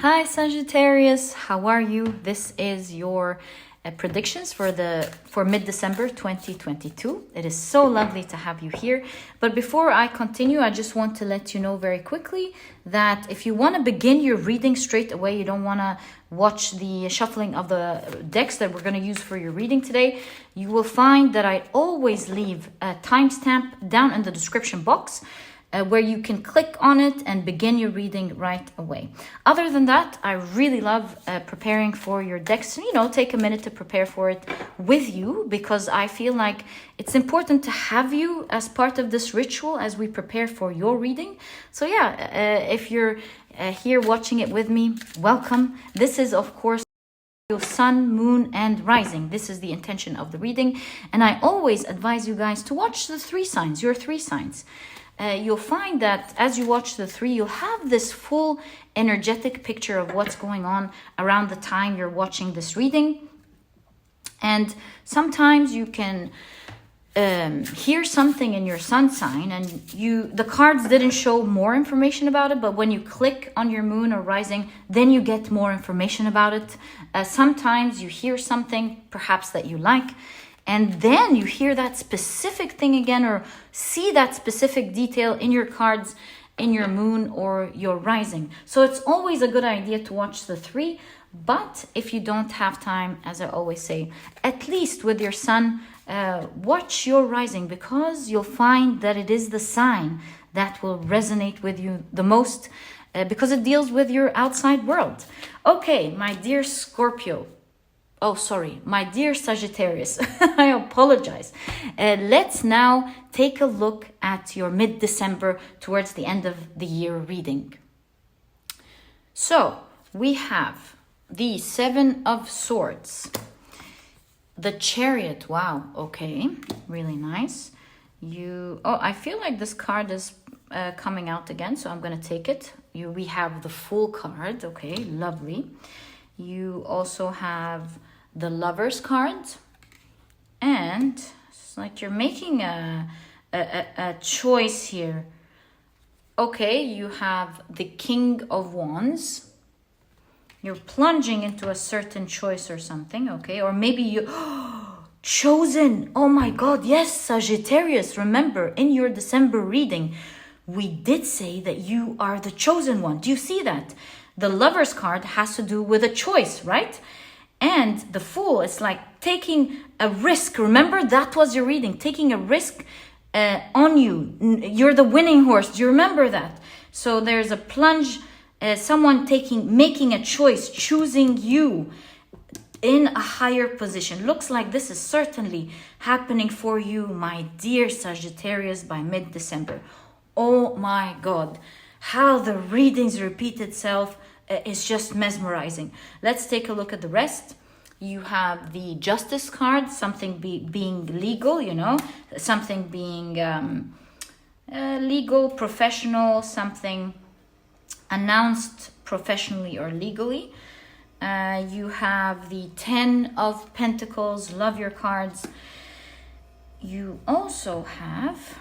Hi Sagittarius, how are you? This is your predictions for mid-December 2022. It is so lovely to have you here. But before I continue, I just want to let you know very quickly that if you want to begin your reading straight away, you don't want to watch the shuffling of the decks that we're going to use for your reading today, you will find that I always leave a timestamp down in the description box where you can click on it and begin your reading right away. Other than that, I really love preparing for your decks. Take a minute to prepare for it with you, because I feel like it's important to have you as part of this ritual as we prepare for your reading. So if you're here watching it with me, welcome. This is, of course, your sun, moon, and rising. This is the intention of the reading. And I always advise you guys to watch the your three signs. You'll find that as you watch the three, you'll have this full energetic picture of what's going on around the time you're watching this reading. And sometimes you can hear something in your sun sign and the cards didn't show more information about it, but when you click on your moon or rising, then you get more information about it. Sometimes you hear something perhaps that you like, and then you hear that specific thing again or see that specific detail in your cards, in your moon or your rising. So it's always a good idea to watch the three. But if you don't have time, as I always say, at least with your sun, watch your rising, because you'll find that it is the sign that will resonate with you the most, because it deals with your outside world. Okay, my dear Scorpio. Oh, sorry, my dear Sagittarius, I apologize. Let's now take a look at your mid-December towards the end of the year reading. So we have the Seven of Swords, the Chariot. Wow, okay, really nice. I feel like this card is coming out again, so I'm going to take it. We have the Fool card, okay, lovely. You also have the Lovers card, and it's like you're making a choice here. Okay, you have the King of Wands. You're plunging into a certain choice or something, okay? Or maybe you chosen. Oh my God, yes, Sagittarius. Remember, in your December reading, we did say that you are the chosen one. Do you see that? The Lovers card has to do with a choice, right? And the Fool is like taking a risk. Remember, that was your reading, taking a risk on you. You're the winning horse. Do you remember that? So there's a plunge, someone making a choice, choosing you in a higher position. Looks like this is certainly happening for you, my dear Sagittarius, by mid-December. Oh my God, how the readings repeat itself is just mesmerizing. Let's take a look at the rest. You have the Justice card, something being legal, something being legal, professional, something announced professionally or legally. You have the Ten of Pentacles, love your cards. You also have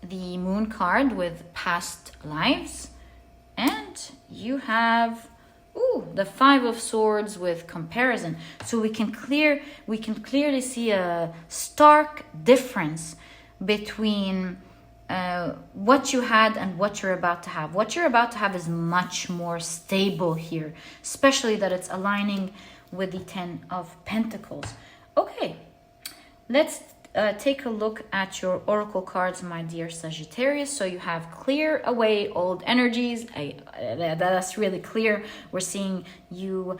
the Moon card with past lives. And you have the Five of Swords with comparison. So we can clearly see a stark difference between what you had and what you're about to have. What you're about to have is much more stable here, especially that it's aligning with the Ten of Pentacles. Okay, let's take a look at your oracle cards, my dear Sagittarius. So you have clear away old energies. That's really clear. We're seeing you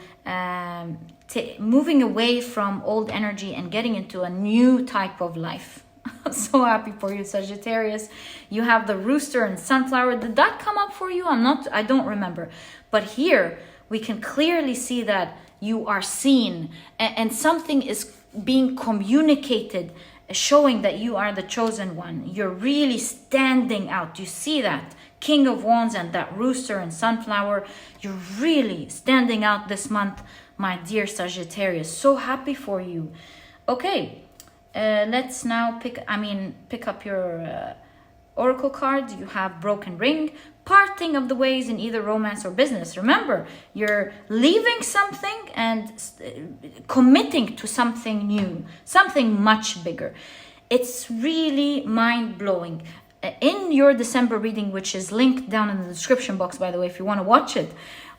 moving away from old energy and getting into a new type of life. I'm so happy for you, Sagittarius. You have the Rooster and Sunflower. Did that come up for you? I don't remember. But here we can clearly see that you are seen and something is being communicated, showing that you are the chosen one. You're really standing out. You see that King of Wands and that Rooster and Sunflower. You're really standing out this month, my dear Sagittarius. So happy for you. Okay, let's now pick up your oracle cards. You have Broken Ring, parting of the ways in either romance or business. Remember, you're leaving something and committing to something new, something much bigger. It's really mind-blowing. In your December reading, which is linked down in the description box, by the way, if you want to watch it,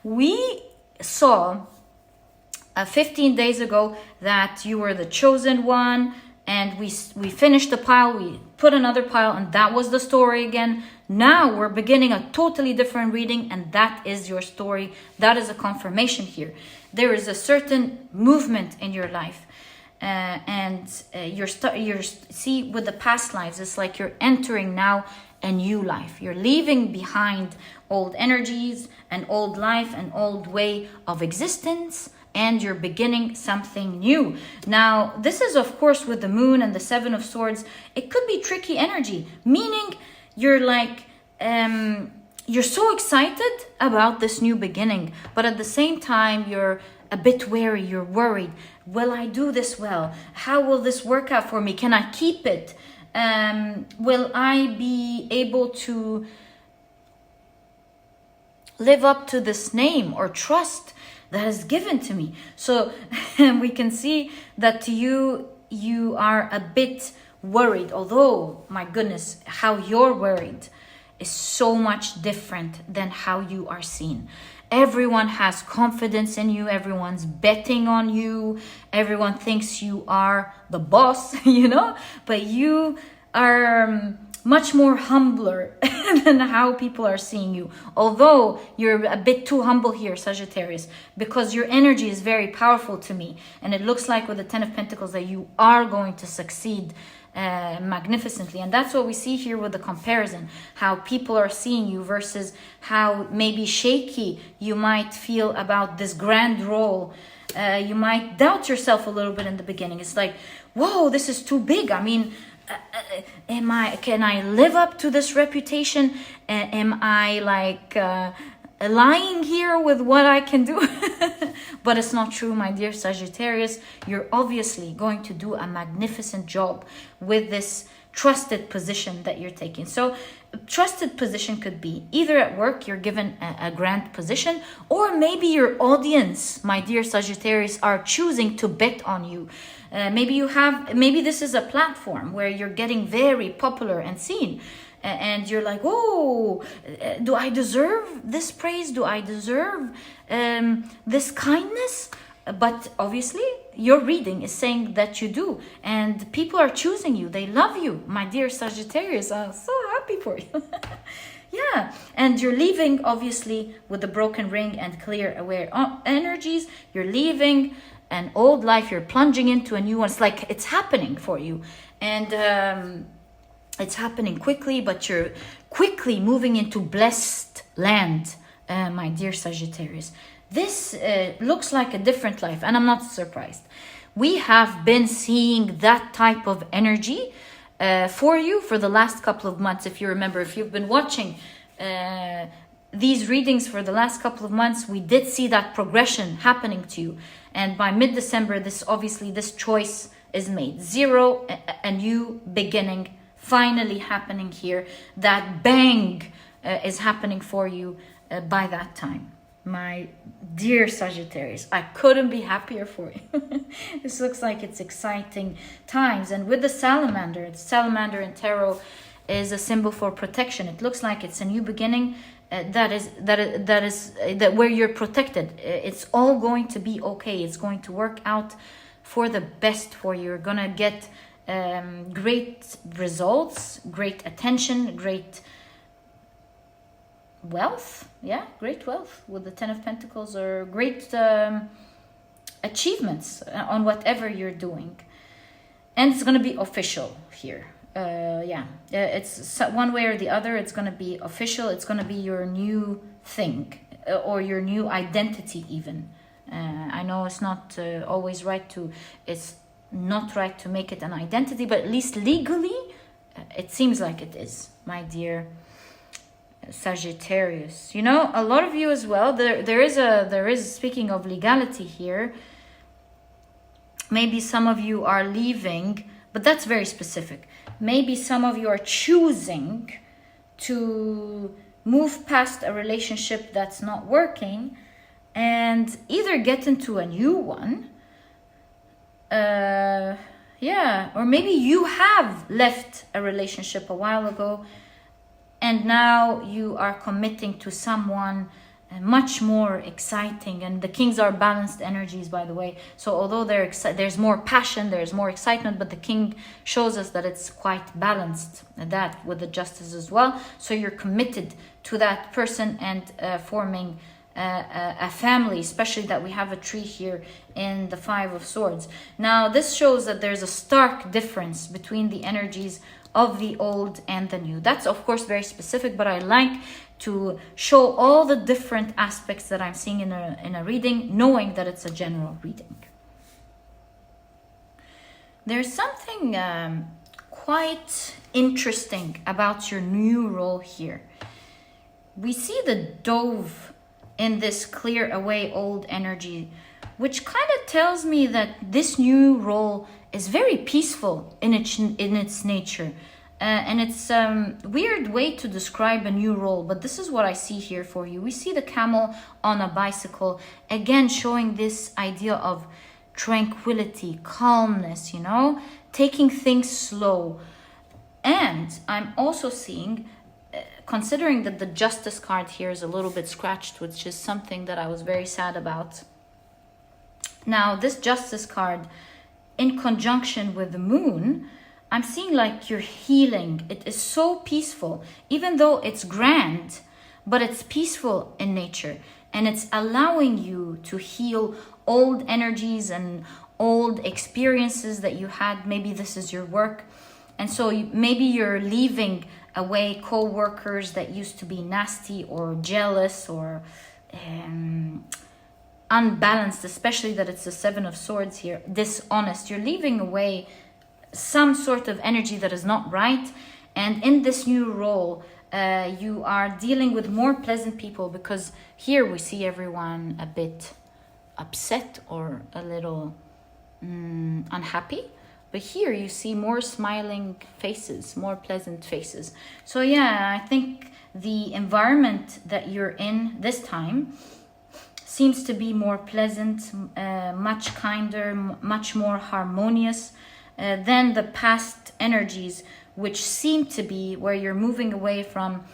we saw 15 days ago that you were the chosen one, and we finished the pile, we put another pile, and that was the story again. Now we're beginning a totally different reading, and that is your story. That is a confirmation here. There is a certain movement in your life, and you're see, with the past lives, it's like you're entering now a new life. You're leaving behind old energies, an old life, an old way of existence, and you're beginning something new. Now, this is, of course, with the moon and the Seven of Swords. It could be tricky energy, meaning you're like, you're so excited about this new beginning, but at the same time, you're a bit wary, you're worried. Will I do this well? How will this work out for me? Can I keep it? Will I be able to live up to this name or trust that is given to me? So we can see that you are a bit worried, although, my goodness, how you're worried is so much different than how you are seen. Everyone has confidence in you, everyone's betting on you, everyone thinks you are the boss, you know, but you are much more humbler than how people are seeing you. Although you're a bit too humble here, Sagittarius, because your energy is very powerful to me. And it looks like with the Ten of Pentacles that you are going to succeed magnificently. And that's what we see here with the comparison, how people are seeing you versus how maybe shaky you might feel about this grand role. You might doubt yourself a little bit in the beginning. It's like, whoa, this is too big. I mean, can I live up to this reputation? Am I like lying here with what I can do? But it's not true, my dear Sagittarius. You're obviously going to do a magnificent job with this trusted position that you're taking. So trusted position could be either at work, you're given a grand position, or maybe your audience, my dear Sagittarius, are choosing to bet on you. Maybe this is a platform where you're getting very popular and seen, and you're like, oh, do I deserve this praise? Do I deserve this kindness? But obviously your reading is saying that you do, and people are choosing you. They love you, my dear Sagittarius. I'm so happy for you. Yeah, and you're leaving obviously with the broken ring and clear aware energies. You're leaving an old life, you're plunging into a new one. It's like it's happening for you, and it's happening quickly, but you're quickly moving into blessed land, my dear Sagittarius. This looks like a different life, and I'm not surprised. We have been seeing that type of energy for you for the last couple of months. If you remember, if you've been watching these readings for the last couple of months, we did see that progression happening to you. And by mid-December, this choice is made. Zero, a new beginning finally happening here. That bang is happening for you by that time. My dear Sagittarius, I couldn't be happier for you. This looks like it's exciting times. And with the salamander in tarot is a symbol for protection. It looks like it's a new beginning. That where you're protected. It's all going to be okay. It's going to work out for the best for you. You're gonna get great results, great attention, great wealth. Yeah, great wealth with the Ten of Pentacles, or great achievements on whatever you're doing. And it's gonna be official here. It's one way or the other. It's going to be official. It's going to be your new thing, or your new identity even. I know it's not always right to, it's not right to make it an identity, but at least legally it seems like it is, my dear Sagittarius. You know, a lot of you as well, there is speaking of legality here, maybe some of you are leaving, but that's very specific. Maybe some of you are choosing to move past a relationship that's not working and either get into a new one. Yeah, or maybe you have left a relationship a while ago and now you are committing to someone much more exciting. And the kings are balanced energies, by the way. So although there's more passion, there's more excitement, but the king shows us that it's quite balanced, that with the justice as well. So you're committed to that person and forming a family, especially that we have a tree here in the Five of Swords. Now this shows that there's a stark difference between the energies of the old and the new. That's of course very specific, but I like to show all the different aspects that I'm seeing in a reading, knowing that it's a general reading. There's something quite interesting about your new role here. We see the dove in this clear away old energy, which kind of tells me that this new role is very peaceful in its nature. And it's a weird way to describe a new role, but this is what I see here for you. We see the camel on a bicycle, again showing this idea of tranquility, calmness, you know, taking things slow. And I'm also seeing, considering that the Justice card here is a little bit scratched, which is something that I was very sad about. Now, this Justice card, in conjunction with the moon, I'm seeing like you're healing. It is so peaceful, even though it's grand, but it's peaceful in nature. And it's allowing you to heal old energies and old experiences that you had. Maybe this is your work. And so maybe you're leaving away co-workers that used to be nasty or jealous or unbalanced, especially that it's the Seven of Swords here, dishonest. You're leaving away some sort of energy that is not right. And in this new role, you are dealing with more pleasant people, because here we see everyone a bit upset or a little unhappy. But here you see more smiling faces, more pleasant faces. So yeah, I think the environment that you're in this time seems to be more pleasant, much kinder, much more harmonious than the past energies, which seem to be where you're moving away from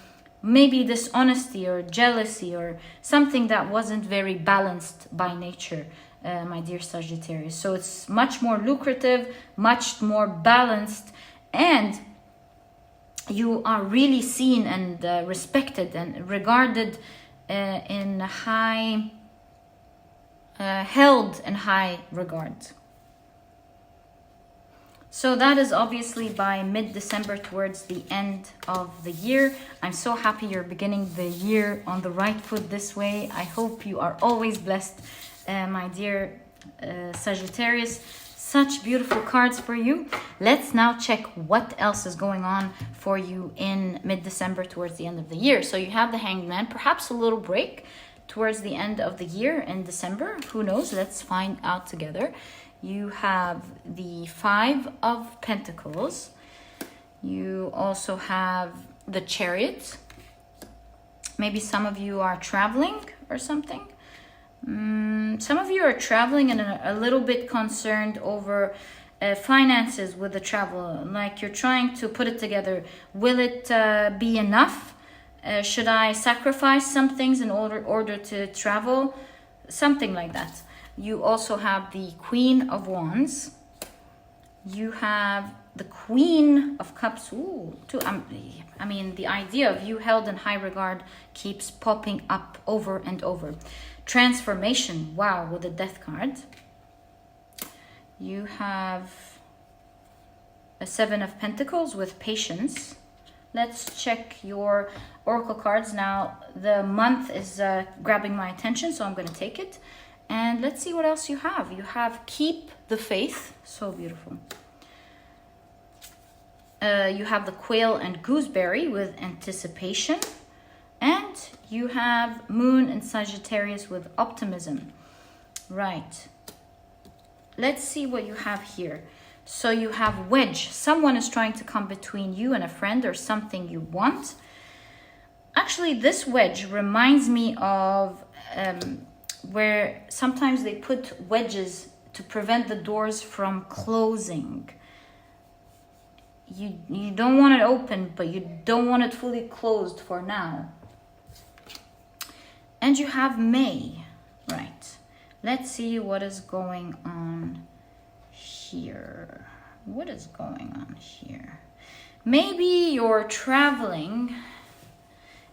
maybe dishonesty or jealousy or something that wasn't very balanced by nature, my dear Sagittarius. So it's much more lucrative, much more balanced, and you are really seen and respected and regarded in high, held in high regard. So that is obviously by mid-December, towards the end of the year. I'm so happy you're beginning the year on the right foot this way. I hope you are always blessed, my dear Sagittarius. Such beautiful cards for you. Let's now check what else is going on for you in mid-December, towards the end of the year. So you have the Hanged Man, perhaps a little break towards the end of the year in December. Who knows? Let's find out together. You have the Five of Pentacles. You also have the Chariot. Maybe some of you are traveling or something. Some of you are traveling and a little bit concerned over finances with the travel. Like you're trying to put it together. Will it be enough? Should I sacrifice some things in order to travel? Something like that. You also have the Queen of Wands. You have the Queen of Cups. Ooh, I mean, the idea of you held in high regard keeps popping up over and over. Transformation. Wow, with the Death card. You have a Seven of Pentacles with Patience. Let's check your oracle cards. Now, the month is grabbing my attention, so I'm going to take it. And let's see what else you have. You have Keep the Faith. So beautiful. You have the Quail and Gooseberry with Anticipation. And you have Moon and Sagittarius with Optimism. Right. Let's see what you have here. So you have Wedge. Someone is trying to come between you and a friend or something you want. Actually, this wedge reminds me of where sometimes they put wedges to prevent the doors from closing. You don't want it open, but you don't want it fully closed for now. And you have May, right? Let's see what is going on here. What is going on here? Maybe you're traveling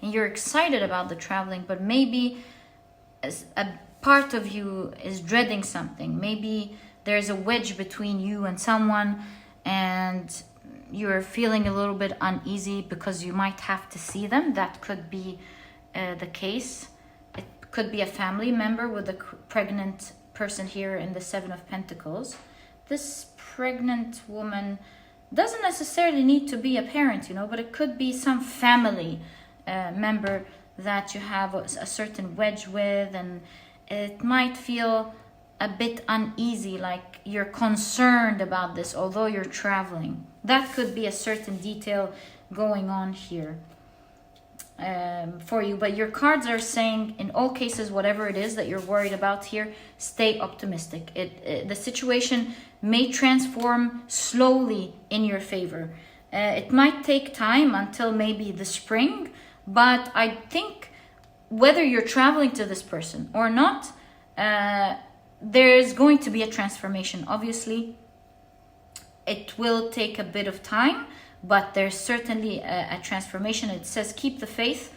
and you're excited about the traveling, but maybe as a part of you is dreading something. Maybe there's a wedge between you and someone, and you're feeling a little bit uneasy because you might have to see them. That could be the case. It could be a family member with a pregnant person here in the Seven of Pentacles. This pregnant woman doesn't necessarily need to be a parent, you know, but it could be some family member that you have a certain wedge with, and it might feel a bit uneasy, like you're concerned about this, although you're traveling. That could be a certain detail going on here for you. But your cards are saying, in all cases, whatever it is that you're worried about here, stay optimistic. The situation may transform slowly in your favor. It might take time until maybe the spring, but I think whether you're traveling to this person or not, there's going to be a transformation. Obviously, it will take a bit of time, but there's certainly a transformation. It says keep the faith.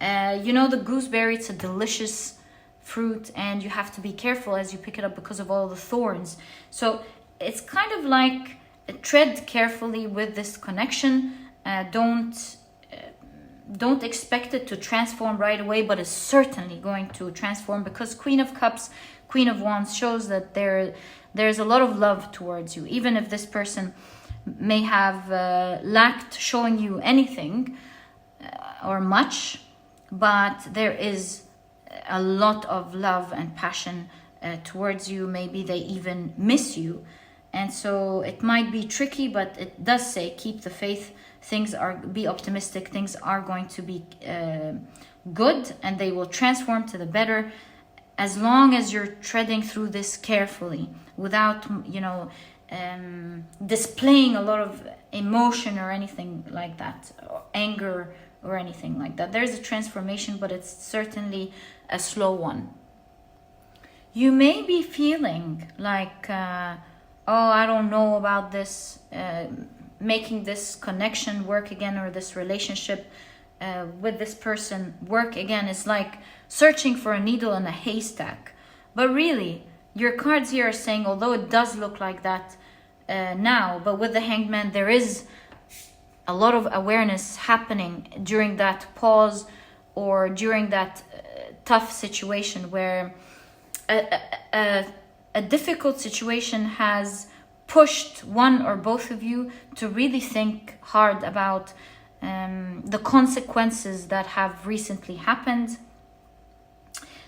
You know, the gooseberry, it's a delicious fruit, and you have to be careful as you pick it up because of all the thorns. So it's kind of like tread carefully with this connection. Don't expect it to transform right away, but it's certainly going to transform, because Queen of Cups, Queen of Wands shows that there's a lot of love towards you, even if this person may have lacked showing you anything or much, but there is a lot of love and passion towards you. Maybe they even miss you, and so it might be tricky, but it does say keep the faith. Be optimistic. Things are going to be good, and they will transform to the better, as long as you're treading through this carefully, without, you know, displaying a lot of emotion or anything like that, or anger or anything like that. There's a transformation, but it's certainly a slow one. You may be feeling like, oh, I don't know about this, making this connection work again, or this relationship with this person work again. Is like searching for a needle in a haystack. But really, your cards here are saying, although it does look like that now, but with the Hanged Man, there is a lot of awareness happening during that pause, or during that tough situation where a difficult situation has pushed one or both of you to really think hard about the consequences that have recently happened.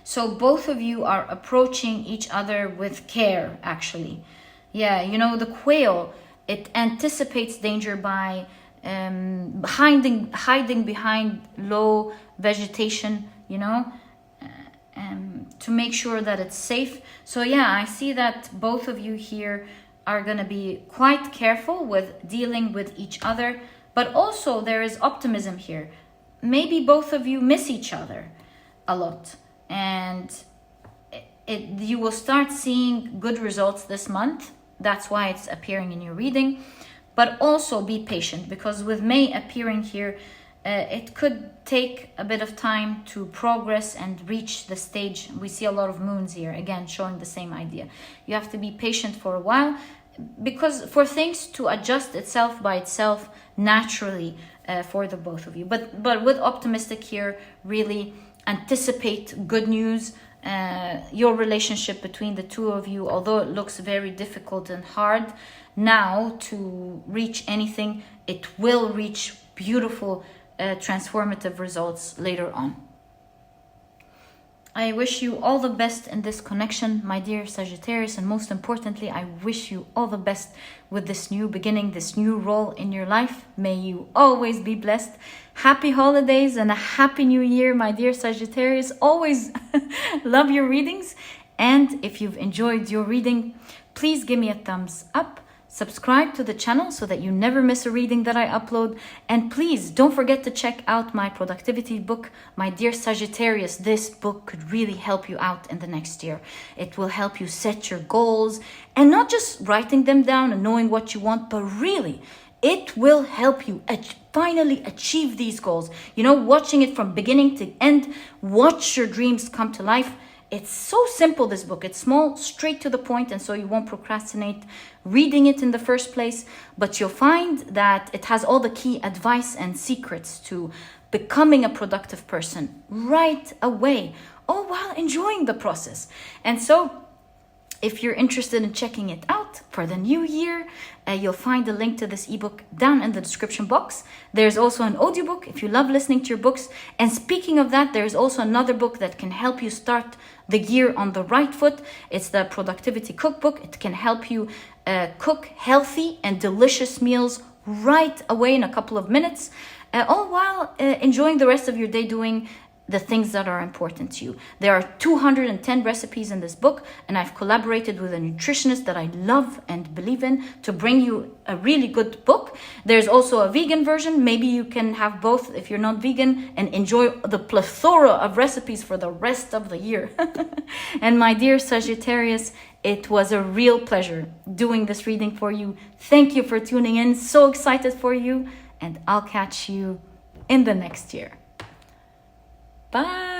So both of you are approaching each other with care, actually. Yeah, you know, the quail, it anticipates danger by hiding behind low vegetation, you know, to make sure that it's safe. So yeah, I see that both of you here are going to be quite careful with dealing with each other, but also there is optimism here. Maybe both of you miss each other a lot, and you will start seeing good results this month. That's why it's appearing in your reading. But also be patient, because with May appearing here, it could take a bit of time to progress and reach the stage. We see a lot of moons here, again, showing the same idea. You have to be patient for a while, because for things to adjust itself by itself naturally for the both of you. But with optimistic here, really anticipate good news. Your relationship between the two of you, although it looks very difficult and hard now to reach anything, it will reach beautiful transformative results later on. I wish you all the best in this connection, my dear Sagittarius, and most importantly, I wish you all the best with this new beginning, this new role in your life. May you always be blessed. Happy holidays and a happy new year, my dear Sagittarius. Always love your readings. And if you've enjoyed your reading, please give me a thumbs up. Subscribe to the channel so that you never miss a reading that I upload. And please don't forget to check out my productivity book, my dear Sagittarius. This book could really help you out in the next year. It will help you set your goals and not just writing them down and knowing what you want, but really it will help you finally achieve these goals. You know, watching it from beginning to end, watch your dreams come to life. It's so simple, this book. It's small, straight to the point, and so you won't procrastinate reading it in the first place. But you'll find that it has all the key advice and secrets to becoming a productive person right away, all while enjoying the process. And so if you're interested in checking it out for the new year, you'll find a link to this ebook down in the description box. There's also an audiobook if you love listening to your books. And speaking of that, there's also another book that can help you start the year on the right foot. It's the Productivity Cookbook. It can help you cook healthy and delicious meals right away in a couple of minutes, all while enjoying the rest of your day doing the things that are important to you. There are 210 recipes in this book, and I've collaborated with a nutritionist that I love and believe in to bring you a really good book. There's also a vegan version. Maybe you can have both if you're not vegan and enjoy the plethora of recipes for the rest of the year. And my dear Sagittarius, it was a real pleasure doing this reading for you. Thank you for tuning in. So excited for you, and I'll catch you in the next year. Bye.